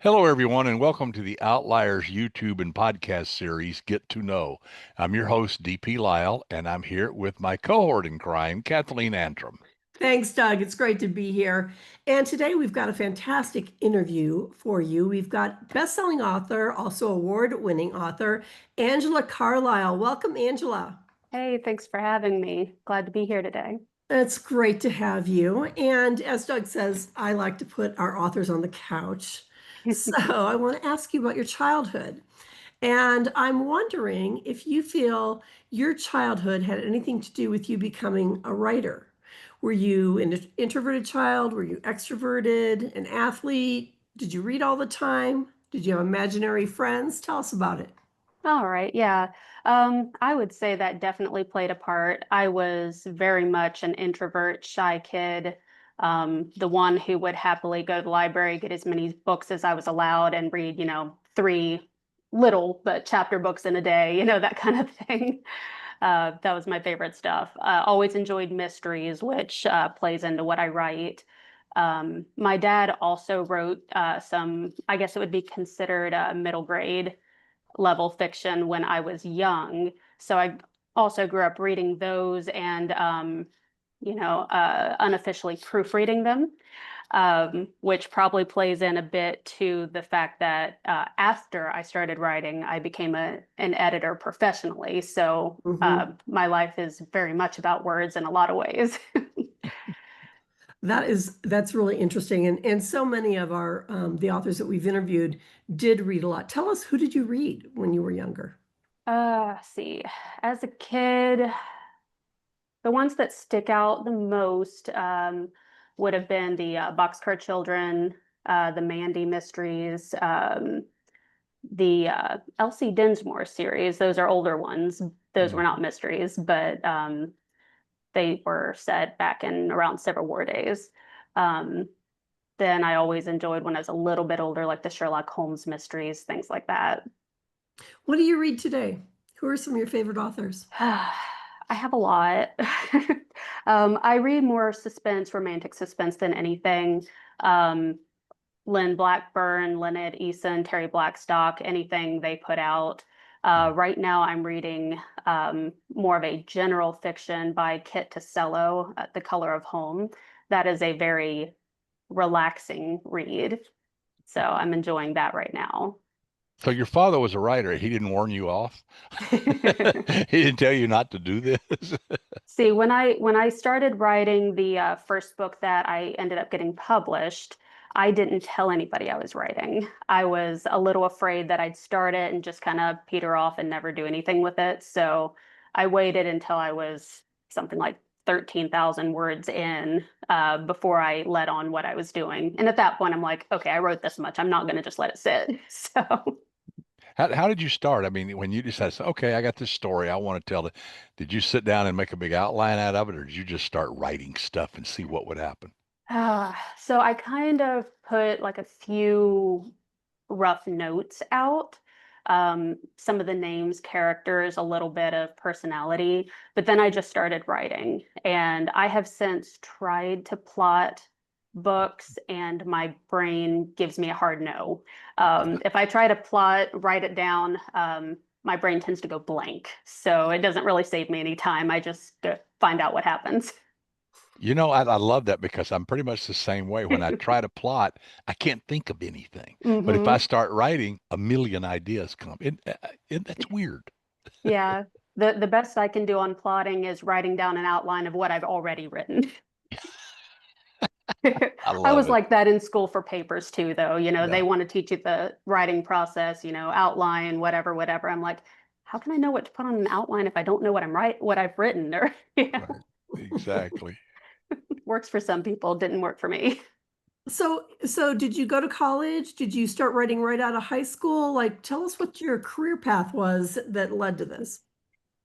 Hello, everyone, and welcome to the Outliers YouTube and podcast series, Get to Know. I'm your host, DP Lyle, and I'm here with my cohort in crime, Kathleen Antrim. Thanks, Doug. It's great to be here. And today we've got a fantastic interview for you. We've got best-selling author, also award-winning author, Angela Carlisle. Welcome, Angela. Hey, thanks for having me. Glad to be here today. It's great to have you. And as Doug says, I like to put our authors on the couch. So I want to ask you about your childhood. And I'm wondering if you feel your childhood had anything to do with you becoming a writer. Were you an introverted child? Were you extroverted, an athlete? Did you read all the time? Did you have imaginary friends? Tell us about it. All right, yeah. I would say that definitely played a part. I was very much an introvert, shy kid, the one who would happily go to the library, get as many books as I was allowed, and read, three little but chapter books in a day, that kind of thing. That was my favorite stuff. Always enjoyed mysteries, which plays into what I write. My dad also wrote some, I guess it would be considered middle grade level fiction when I was young. So I also grew up reading those and, unofficially proofreading them, which probably plays in a bit to the fact that after I started writing, I became an editor professionally. So my life is very much about words in a lot of ways. That's really interesting. And so many of our the authors that we've interviewed did read a lot. Tell us, who did you read when you were younger? See, as a kid, the ones that stick out the most would have been the Boxcar Children, the Mandy Mysteries, the Elsie Dinsmore series. Those are older ones. Those were not mysteries, but they were set back in around Civil War days. Um, then I always enjoyed when I was a little bit older, like the Sherlock Holmes mysteries, things like that. What do you read today? Who are some of your favorite authors? I have a lot. I read more suspense, romantic suspense than anything. Um, Lynn Blackburn, Lynette Eason, Terry Blackstock, anything they put out. Right now, I'm reading more of a general fiction by Kit Tasello, The Color of Home. That is a very relaxing read. So I'm enjoying that right now. So your father was a writer. He didn't warn you off. He didn't tell you not to do this. See, when I started writing the first book that I ended up getting published, I didn't tell anybody I was writing. I was a little afraid that I'd start it and just kind of peter off and never do anything with it. So I waited until I was something like 13,000 words in before I let on what I was doing. And at that point, I'm like, okay, I wrote this much. I'm not going to just let it sit. So. How did you start? I mean, when you decided, okay, I got this story, I want to tell it. Did you sit down and make a big outline out of it, or did you just start writing stuff and see what would happen? So I kind of put like a few rough notes out. Some of the names, characters, a little bit of personality, but then I just started writing. And I have since tried to plot books, and my brain gives me a hard no. If I try to plot, write it down, my brain tends to go blank. So it doesn't really save me any time. I just find out what happens. I love that because I'm pretty much the same way. When I try to plot, I can't think of anything. But if I hmm start writing, a million ideas come. That's weird. Yeah. The best I can do on plotting is writing down an outline of what I've already written. I I love was it. like that in school for papers too, though. They Yeah, want to teach you the writing process, outline, whatever, whatever. I'm like, how can I know what to put on an outline if I don't know what I've written? Or right. Exactly. works for some people, didn't work for me. So did you go to college? Did you start writing right out of high school? Like, tell us what your career path was that led to this.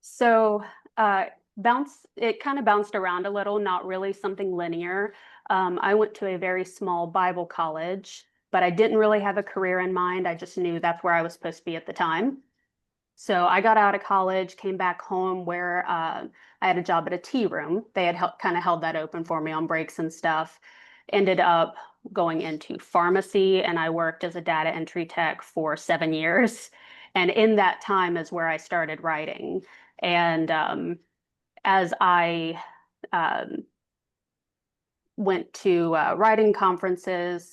So it kind of bounced around a little, not really something linear. I went to a very small Bible college, but I didn't really have a career in mind. I just knew that's where I was supposed to be at the time. So I got out of college, came back home where I had a job at a tea room. They had kind of held that open for me on breaks and stuff. Ended up going into pharmacy, and I worked as a data entry tech for 7 years. And in that time is where I started writing. And as I um, went to writing conferences,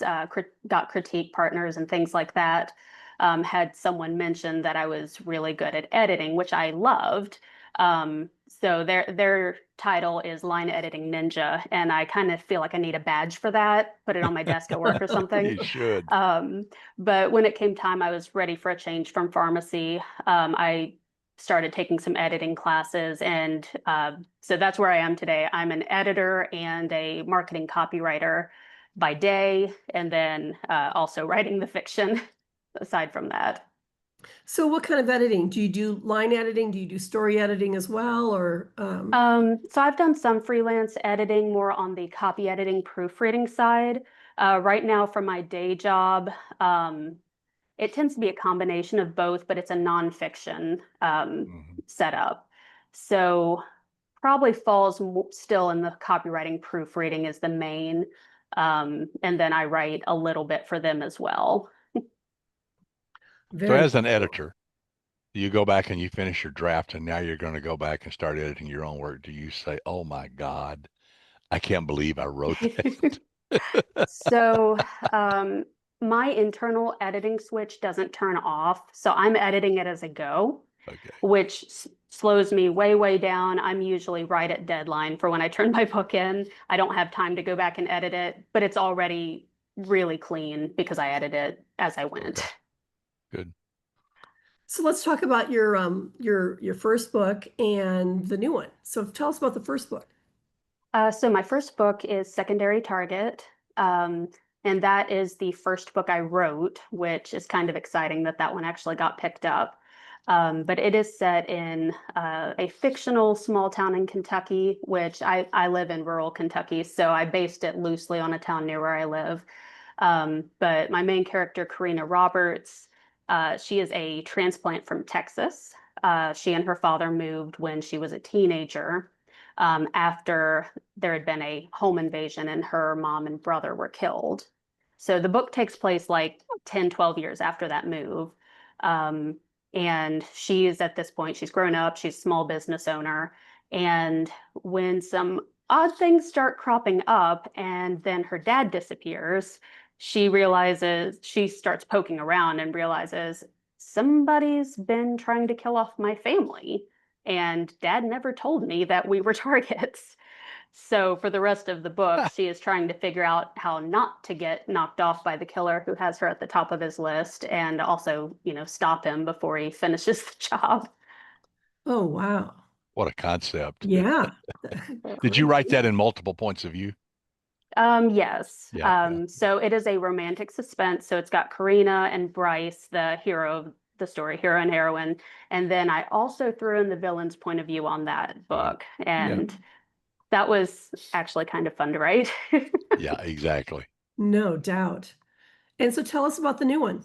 got critique partners and things like that. Had someone mention that I was really good at editing, which I loved. So their title is Line Editing Ninja, and I kind of feel like I need a badge for that, put it on my desk at work or something. You should. But when it came time, I was ready for a change from pharmacy. I started taking some editing classes, and so that's where I am today. I'm an editor and a marketing copywriter by day, and then also writing the fiction aside from that. So what kind of editing? Do you do line editing? Do you do story editing as well? Or So I've done some freelance editing more on the copy editing, proofreading side. Right now, for my day job, it tends to be a combination of both, but it's a nonfiction Mhm. setup. So probably falls still in the copywriting, proofreading is the main. And then I write a little bit for them as well. So very as an cool. editor, you go back and you finish your draft and now you're going to go back and start editing your own work. Do you say, "Oh my God, I can't believe I wrote that"? So um, my internal editing switch doesn't turn off. So I'm editing it as I go, Okay. which slows me way, way down. I'm usually right at deadline for when I turn my book in. I don't have time to go back and edit it, but it's already really clean because I edit it as I went. Okay. Good. So let's talk about your first book and the new one. So tell us about the first book. So my first book is Secondary Target. Um, and that is the first book I wrote, which is kind of exciting that that one actually got picked up. But it is set in a fictional small town in Kentucky, which I live in rural Kentucky, so I based it loosely on a town near where I live. But my main character, Karina Roberts, she is a transplant from Texas. She and her father moved when she was a teenager, after there had been a home invasion and her mom and brother were killed. So the book takes place like 10, 12 years after that move. Um, and she's at this point, she's grown up, she's a small business owner. And when some odd things start cropping up and then her dad disappears, she starts poking around and realizes somebody's been trying to kill off my family. And dad never told me that we were targets. So for the rest of the book, she is trying to figure out how not to get knocked off by the killer who has her at the top of his list and also, stop him before he finishes the job. Oh, wow. What a concept. Yeah. Did you Great. write that in multiple points of view? Yes. Yeah, yeah. So it is a romantic suspense. So it's got Karina and Bryce, the hero of the story, hero and heroine. And then I also threw in the villain's point of view on that Good. book. Yeah. And that was actually kind of fun to write. Yeah, exactly. No doubt. And so tell us about the new one.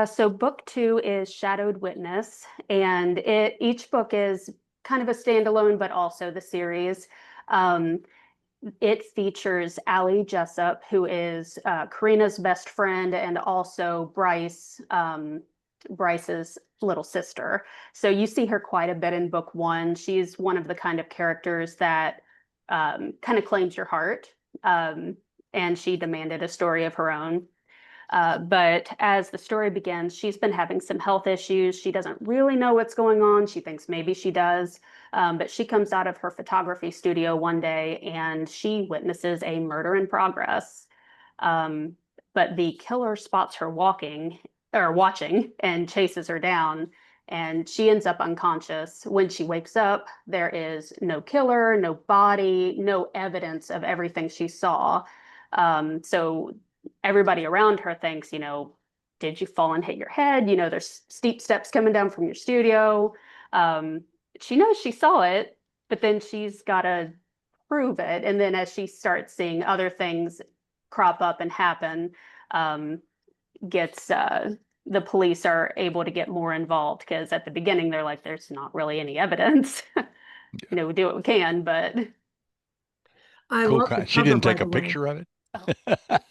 So book two is Shadowed Witness, and each book is kind of a standalone, but also the series. Um, it features Allie Jessup, who is Karina's best friend and also Bryce's little sister. So you see her quite a bit in book one. She's one of the kind of characters that kind of claims your heart, um, and she demanded a story of her own. But as the story begins, she's been having some health issues. She doesn't really know what's going on. She thinks maybe she does. But she comes out of her photography studio one day and she witnesses a murder in progress. Um, but the killer spots her walking or watching and chases her down. And she ends up unconscious. When she wakes up, there is no killer, no body, no evidence of everything she saw. So everybody around her thinks, did you fall and hit your head? There's steep steps coming down from your studio. Um, she knows she saw it, but then she's got to prove it. And then as she starts seeing other things crop up and happen, um, gets the police are able to get more involved because at the beginning they're like, there's not really any evidence. We do what we can, but I Cool. love the She cover, didn't by take the a way. picture of oh, it?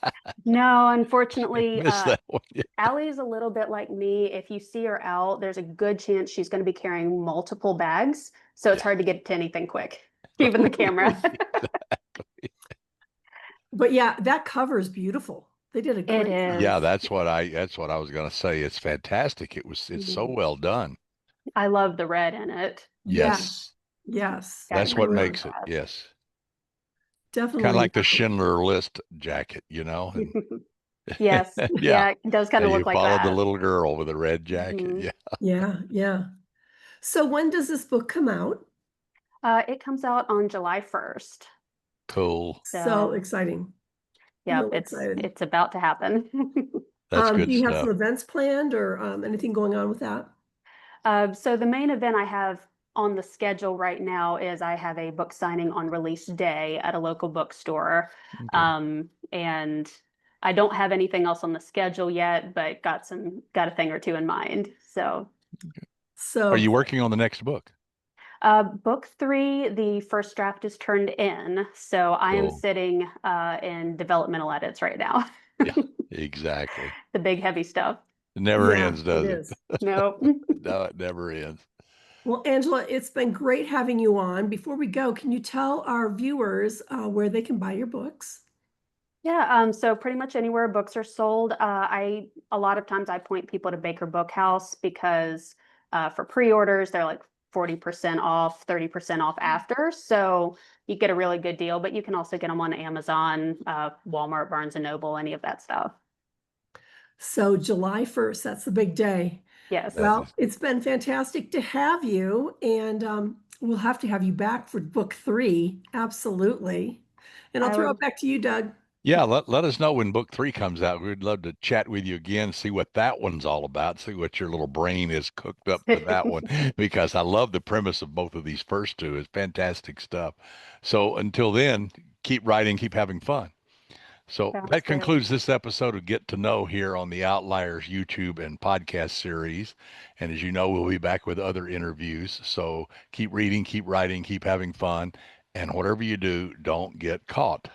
No, unfortunately, Missed that one. Yeah. Allie's a little bit like me. If you see her out, there's a good chance she's going to be carrying multiple bags. So it's hard to get to anything quick, even the camera. But yeah, that cover is beautiful. They did a It great job. Yeah, is. that's what I was gonna say. It's fantastic. It's so Mhm. well done. I love the red in it. Yes. Yes, yes, Got a That's what great really, makes it. contrast. Yes. Kind of definitely. like the Schindler List jacket, you know? And Yes. yeah. Yeah, it does kind Yeah, of you look like followed the that. little girl with the red jacket. hmm Yeah. Yeah, yeah. So when does this book come out? It comes out on July 1st. Cool. So So, exciting. yep, Really it's excited. it's about to happen. That's Do good you have some stuff. events planned or anything going on with that? So the main event I have on the schedule right now is I have a book signing on release day at a local bookstore. Okay. And I don't have anything else on the schedule yet, but got a thing or two in mind. So Are So you working on the next book? book three, the first draft is turned in. So I am Cool. sitting in developmental edits right now. Yeah, exactly. The big heavy stuff. It never yeah, ends, it does it? is. Nope. No, it never ends. Well, Angela, it's been great having you on. Before we go, can you tell our viewers where they can buy your books? Yeah, so pretty much anywhere books are sold, I a lot of times I point people to Baker Bookhouse because for pre-orders they're like 40% off, 30% off after. So you get a really good deal, but you can also get them on Amazon, Walmart, Barnes and Noble, any of that stuff. So July 1st, that's the big day. Yes, That Well, is, it's been fantastic to have you, and we'll have to have you back for book three. Absolutely. And I'll I throw would. it back to you, Doug. yeah, let us know when book three comes out. We'd love to chat with you again, see what that one's all about, see what your little brain is cooked up for that one, because I love the premise of both of these first two. It's fantastic stuff. So until then, keep writing, keep having fun. So Sounds that good. concludes this episode of Get to Know here on the Outliers YouTube and podcast series. And as you know, we'll be back with other interviews. So keep reading, keep writing, keep having fun. And whatever you do, don't get caught.